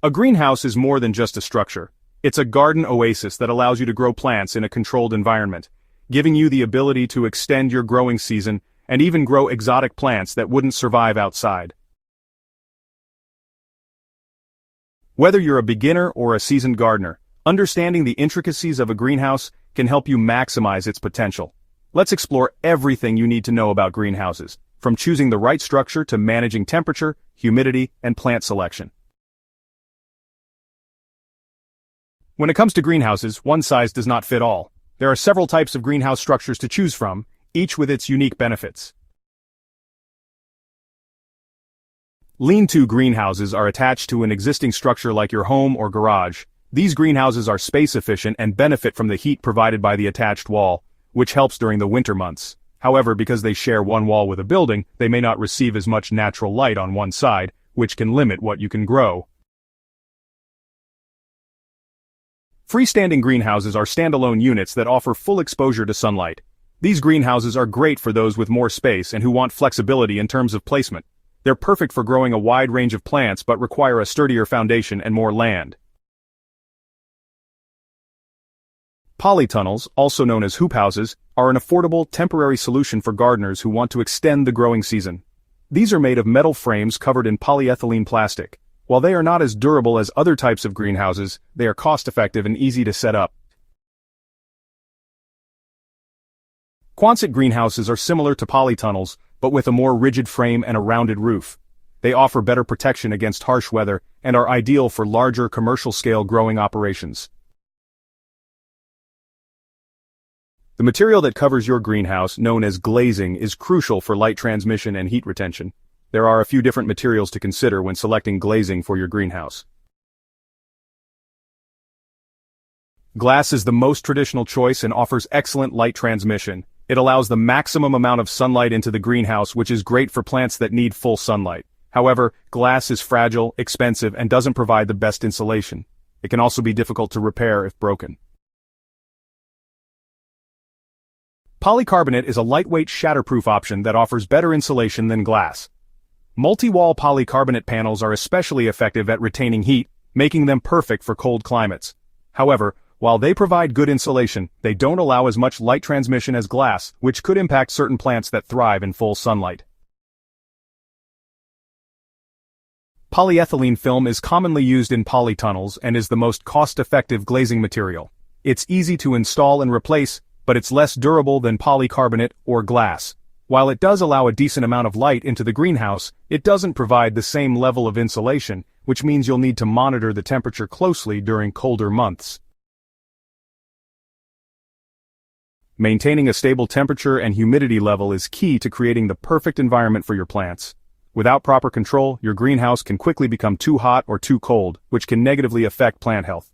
A greenhouse is more than just a structure. It's a garden oasis that allows you to grow plants in a controlled environment, giving you the ability to extend your growing season and even grow exotic plants that wouldn't survive outside. Whether you're a beginner or a seasoned gardener, understanding the intricacies of a greenhouse can help you maximize its potential. Let's explore everything you need to know about greenhouses, from choosing the right structure to managing temperature, humidity, and plant selection. When it comes to greenhouses, one size does not fit all. There are several types of greenhouse structures to choose from, each with its unique benefits. Lean-to greenhouses are attached to an existing structure like your home or garage. These greenhouses are space-efficient and benefit from the heat provided by the attached wall, which helps during the winter months. However, because they share one wall with a building, they may not receive as much natural light on one side, which can limit what you can grow. Freestanding greenhouses are standalone units that offer full exposure to sunlight. These greenhouses are great for those with more space and who want flexibility in terms of placement. They're perfect for growing a wide range of plants but require a sturdier foundation and more land. Polytunnels, also known as hoop houses, are an affordable, temporary solution for gardeners who want to extend the growing season. These are made of metal frames covered in polyethylene plastic. While they are not as durable as other types of greenhouses, they are cost-effective and easy to set up. Quonset greenhouses are similar to polytunnels, but with a more rigid frame and a rounded roof. They offer better protection against harsh weather and are ideal for larger commercial-scale growing operations. The material that covers your greenhouse, known as glazing, is crucial for light transmission and heat retention. There are a few different materials to consider when selecting glazing for your greenhouse. Glass is the most traditional choice and offers excellent light transmission. It allows the maximum amount of sunlight into the greenhouse, which is great for plants that need full sunlight. However, glass is fragile, expensive, and doesn't provide the best insulation. It can also be difficult to repair if broken. Polycarbonate is a lightweight shatterproof option that offers better insulation than glass. Multi-wall polycarbonate panels are especially effective at retaining heat, making them perfect for cold climates. However, while they provide good insulation, they don't allow as much light transmission as glass, which could impact certain plants that thrive in full sunlight. Polyethylene film is commonly used in polytunnels and is the most cost-effective glazing material. It's easy to install and replace, but it's less durable than polycarbonate or glass. While it does allow a decent amount of light into the greenhouse, it doesn't provide the same level of insulation, which means you'll need to monitor the temperature closely during colder months. Maintaining a stable temperature and humidity level is key to creating the perfect environment for your plants. Without proper control, your greenhouse can quickly become too hot or too cold, which can negatively affect plant health.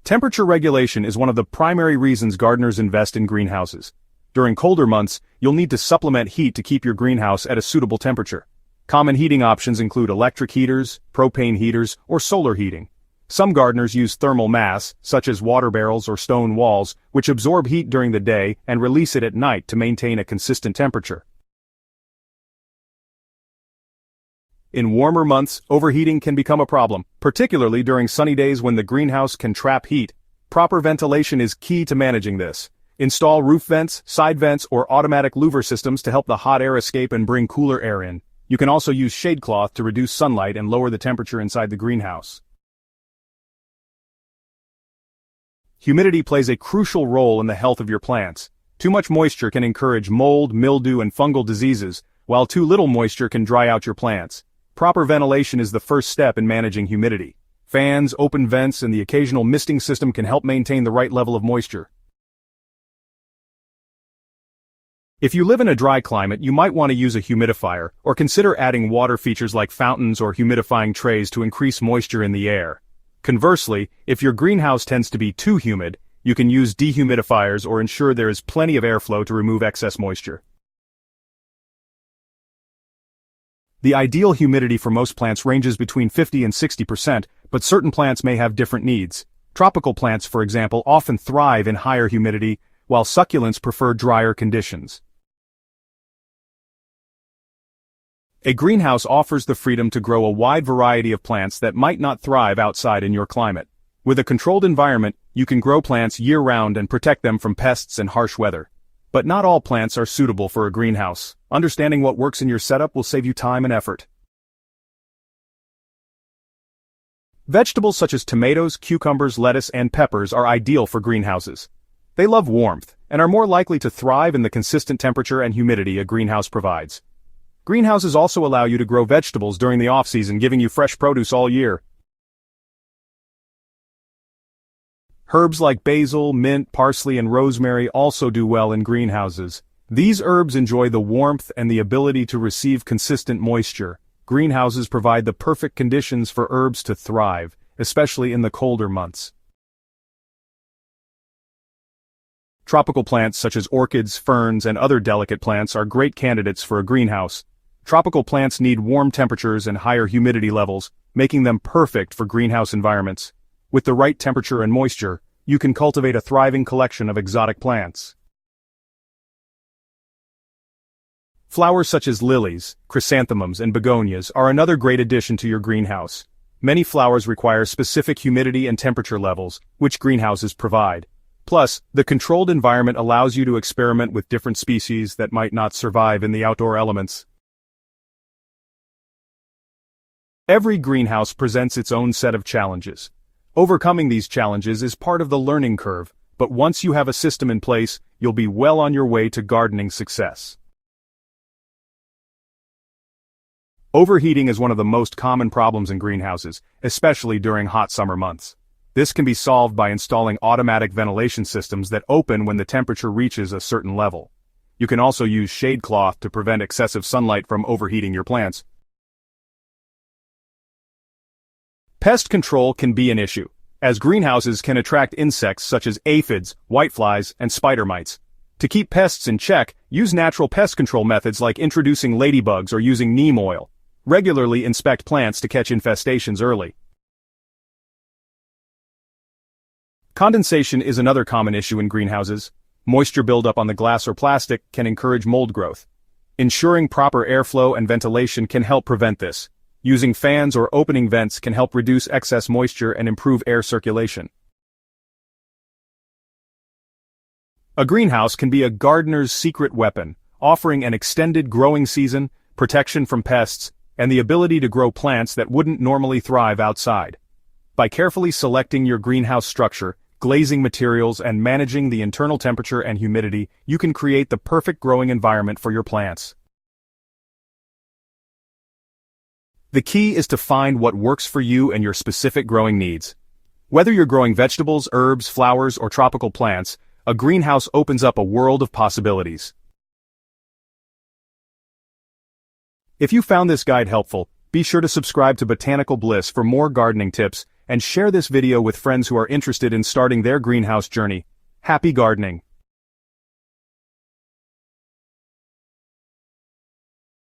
Temperature regulation is one of the primary reasons gardeners invest in greenhouses. During colder months, you'll need to supplement heat to keep your greenhouse at a suitable temperature. Common heating options include electric heaters, propane heaters, or solar heating. Some gardeners use thermal mass, such as water barrels or stone walls, which absorb heat during the day and release it at night to maintain a consistent temperature. In warmer months, overheating can become a problem, particularly during sunny days when the greenhouse can trap heat. Proper ventilation is key to managing this. Install roof vents, side vents, or automatic louver systems to help the hot air escape and bring cooler air in. You can also use shade cloth to reduce sunlight and lower the temperature inside the greenhouse. Humidity plays a crucial role in the health of your plants. Too much moisture can encourage mold, mildew, and fungal diseases, while too little moisture can dry out your plants. Proper ventilation is the first step in managing humidity. Fans, open vents, and the occasional misting system can help maintain the right level of moisture. If you live in a dry climate, you might want to use a humidifier, or consider adding water features like fountains or humidifying trays to increase moisture in the air. Conversely, if your greenhouse tends to be too humid, you can use dehumidifiers or ensure there is plenty of airflow to remove excess moisture. The ideal humidity for most plants ranges between 50 and 60%, but certain plants may have different needs. Tropical plants, for example, often thrive in higher humidity, while succulents prefer drier conditions. A greenhouse offers the freedom to grow a wide variety of plants that might not thrive outside in your climate. With a controlled environment, you can grow plants year-round and protect them from pests and harsh weather. But not all plants are suitable for a greenhouse. Understanding what works in your setup will save you time and effort. Vegetables such as tomatoes, cucumbers, lettuce, and peppers are ideal for greenhouses. They love warmth, and are more likely to thrive in the consistent temperature and humidity a greenhouse provides. Greenhouses also allow you to grow vegetables during the off-season, giving you fresh produce all year. Herbs like basil, mint, parsley, and rosemary also do well in greenhouses. These herbs enjoy the warmth and the ability to receive consistent moisture. Greenhouses provide the perfect conditions for herbs to thrive, especially in the colder months. Tropical plants such as orchids, ferns, and other delicate plants are great candidates for a greenhouse. Tropical plants need warm temperatures and higher humidity levels, making them perfect for greenhouse environments. With the right temperature and moisture, you can cultivate a thriving collection of exotic plants. Flowers such as lilies, chrysanthemums, and begonias are another great addition to your greenhouse. Many flowers require specific humidity and temperature levels, which greenhouses provide. Plus, the controlled environment allows you to experiment with different species that might not survive in the outdoor elements. Every greenhouse presents its own set of challenges. Overcoming these challenges is part of the learning curve, but once you have a system in place, you'll be well on your way to gardening success. Overheating is one of the most common problems in greenhouses, especially during hot summer months. This can be solved by installing automatic ventilation systems that open when the temperature reaches a certain level. You can also use shade cloth to prevent excessive sunlight from overheating your plants. Pest control can be an issue, as greenhouses can attract insects such as aphids, whiteflies, and spider mites. To keep pests in check, use natural pest control methods like introducing ladybugs or using neem oil. Regularly inspect plants to catch infestations early. Condensation is another common issue in greenhouses. Moisture buildup on the glass or plastic can encourage mold growth. Ensuring proper airflow and ventilation can help prevent this. Using fans or opening vents can help reduce excess moisture and improve air circulation. A greenhouse can be a gardener's secret weapon, offering an extended growing season, protection from pests, and the ability to grow plants that wouldn't normally thrive outside. By carefully selecting your greenhouse structure, glazing materials, and managing the internal temperature and humidity, you can create the perfect growing environment for your plants. The key is to find what works for you and your specific growing needs. Whether you're growing vegetables, herbs, flowers, or tropical plants, a greenhouse opens up a world of possibilities. If you found this guide helpful, be sure to subscribe to Botanical Bliss for more gardening tips, and share this video with friends who are interested in starting their greenhouse journey. Happy gardening!